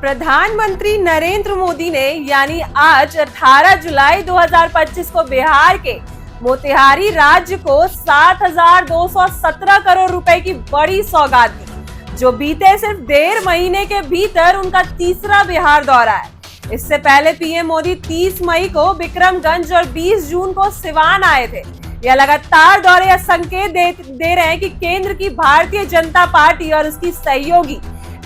प्रधानमंत्री नरेंद्र मोदी ने यानी आज 18 जुलाई 2025 को बिहार के मोतिहारी राज्य को 7,217 करोड़ रुपए की बड़ी सौगात दी, जो बीते सिर्फ 1.5 महीने के भीतर उनका तीसरा बिहार दौरा है। इससे पहले पीएम मोदी 30 मई को विक्रमगंज और 20 जून को सिवान आए थे। यह लगातार दौरे यह संकेत दे रहे हैं कि केंद्र की भारतीय जनता पार्टी और उसकी सहयोगी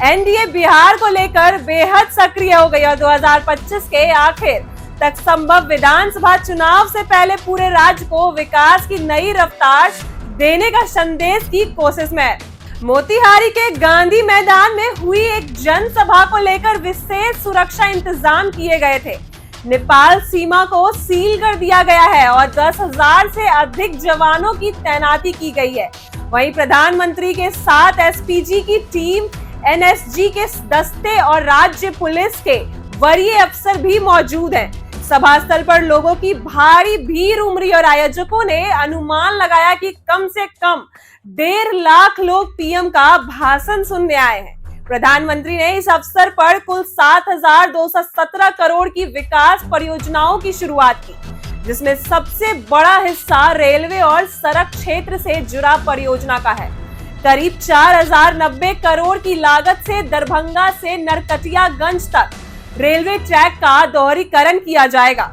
एनडीए बिहार को लेकर बेहद सक्रिय हो गई और 2025 के आखिर तक संभव विधानसभा चुनाव से पहले पूरे राज्य को विकास की नई रफ्तार देने का संदेश की कोशिश में है। मोतिहारी के गांधी मैदान में हुई एक जनसभा को लेकर विशेष सुरक्षा इंतजाम किए गए थे। नेपाल सीमा को सील कर दिया गया है और 10,000 से अधिक जवानों की तैनाती की गई है। वहीं प्रधानमंत्री के साथ एसपीजी की टीम, एनएसजी के दस्ते और राज्य पुलिस के वरीय अफसर भी मौजूद हैं। सभा स्थल पर लोगों की भारी भीड़ उमड़ी और आयोजकों ने अनुमान लगाया कि कम से कम 1.5 लाख लोग पीएम का भाषण सुनने आए हैं। प्रधानमंत्री ने इस अवसर पर कुल 7,217 करोड़ की विकास परियोजनाओं की शुरुआत की, जिसमें सबसे बड़ा हिस्सा रेलवे और सड़क क्षेत्र से जुड़ा परियोजना का है। करीब 4,090 करोड़ की लागत से दरभंगा से नरकटियागंज तक रेलवे ट्रैक का दोहरीकरण किया जाएगा।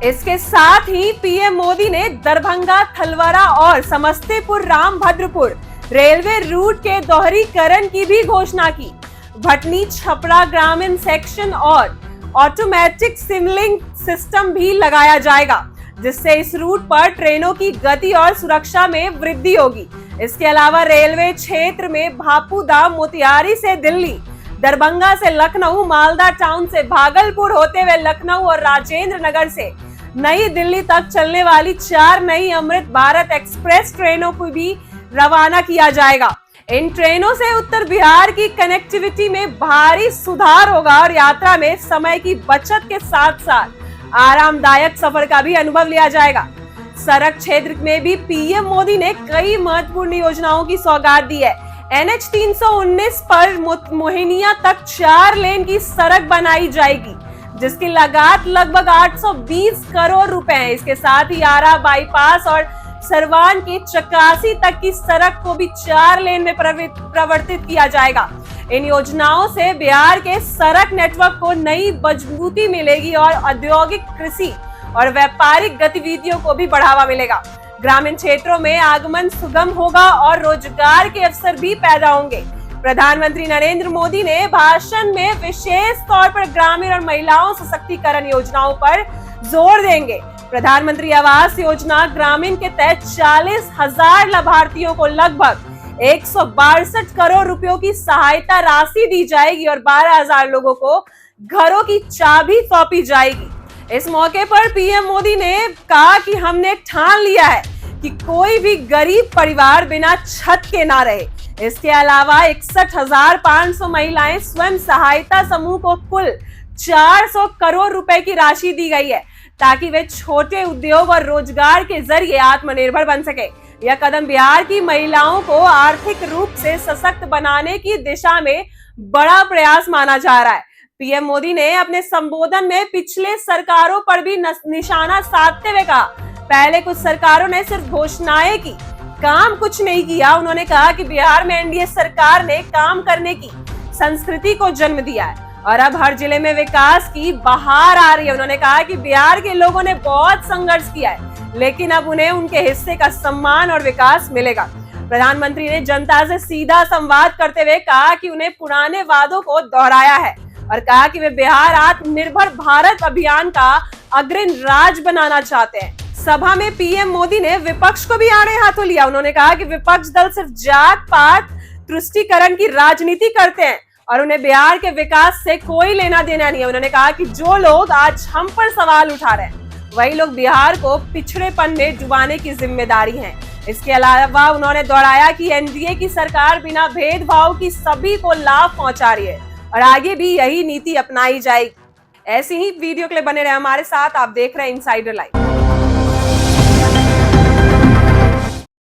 इसके साथ ही पीएम मोदी ने दरभंगा, थलवारा और समस्तीपुर रामभद्रपुर रेलवे रूट के दोहरीकरण की भी घोषणा की। भटनी छपरा ग्रामीण सेक्शन और ऑटोमेटिक सिग्नलिंग सिस्टम भी लगाया जाएगा, जिससे इस रूट पर ट्रेनों की गति और सुरक्षा में वृद्धि होगी। इसके अलावा रेलवे क्षेत्र में भापूदा, मोतिहारी से दिल्ली, दरभंगा से लखनऊ, मालदा टाउन से भागलपुर होते हुए लखनऊ और राजेंद्र नगर से नई दिल्ली तक चलने वाली 4 नई अमृत भारत एक्सप्रेस ट्रेनों को भी रवाना किया जाएगा। इन ट्रेनों से उत्तर बिहार की कनेक्टिविटी में भारी सुधार होगा और यात्रा में समय की बचत के साथ साथ आरामदायक सफर का भी अनुभव लिया जाएगा। सड़क क्षेत्र में भी पीएम मोदी ने कई महत्वपूर्ण योजनाओं की सौगात दी है। NH 319 पर मोहिनिया तक 4 लेन की सड़क बनाई जाएगी, जिसकी लागत लगभग 820 करोड़ रुपए है। इसके साथ ही आरा बाईपास और सरवान के चकासी तक की सड़क को भी 4 लेन में परिवर्तित किया जाएगा। इन योजनाओं से बिहार के सड़क नेटवर्क को नई मजबूती मिलेगी और औद्योगिक, कृषि और व्यापारिक गतिविधियों को भी बढ़ावा मिलेगा। ग्रामीण क्षेत्रों में आगमन सुगम होगा और रोजगार के अवसर भी पैदा होंगे। प्रधानमंत्री नरेंद्र मोदी ने भाषण में विशेष तौर पर ग्रामीण और महिलाओं सशक्तिकरण योजनाओं पर जोर देंगे। प्रधानमंत्री आवास योजना ग्रामीण के तहत 40,000 लाभार्थियों को लगभग 162 करोड़ रुपयों की सहायता राशि दी जाएगी और 12,000 लोगों को घरों की चाबी सौंपी जाएगी। इस मौके पर पीएम मोदी ने कहा कि हमने ठान लिया है कि कोई भी गरीब परिवार बिना छत के ना रहे। इसके अलावा 61,500 महिलाएं स्वयं सहायता समूह को कुल 400 करोड़ रुपए की राशि दी गई है, ताकि वे छोटे उद्योग और रोजगार के जरिए आत्मनिर्भर बन सके। यह कदम बिहार की महिलाओं को आर्थिक रूप से सशक्त बनाने की दिशा में बड़ा प्रयास माना जा रहा है। पीएम मोदी ने अपने संबोधन में पिछले सरकारों पर भी निशाना साधते हुए कहा, पहले कुछ सरकारों ने सिर्फ घोषणाएं की, काम कुछ नहीं किया। उन्होंने कहा कि बिहार में एनडीए सरकार ने काम करने की संस्कृति को जन्म दिया है और अब हर जिले में विकास की बहार आ रही है। उन्होंने कहा कि बिहार के लोगों ने बहुत संघर्ष किया है, लेकिन अब उन्हें उनके हिस्से का सम्मान और विकास मिलेगा। प्रधानमंत्री ने जनता से सीधा संवाद करते हुए कहा कि उन्हें पुराने वादों को दोहराया है और कहा कि वे बिहार आत्मनिर्भर भारत अभियान का अग्रणी राज्य बनाना चाहते हैं। सभा में पीएम मोदी ने विपक्ष को भी आड़े हाथों लिया। उन्होंने कहा कि विपक्ष दल सिर्फ जात पात तुष्टीकरण की राजनीति करते हैं और उन्हें बिहार के विकास से कोई लेना देना नहीं है। उन्होंने कहा कि जो लोग आज हम पर सवाल उठा रहे हैं, वही लोग बिहार को पिछड़ेपन में डुबाने की जिम्मेदारी है। इसके अलावा उन्होंने दोहराया कि एनडीए की सरकार बिना भेदभाव की सभी को लाभ पहुंचा रही है और आगे भी यही नीति अपनाई जाएगी। ऐसी ही वीडियो के लिए बने रहे हमारे साथ। आप देख रहे हैं इनसाइडर लाइव।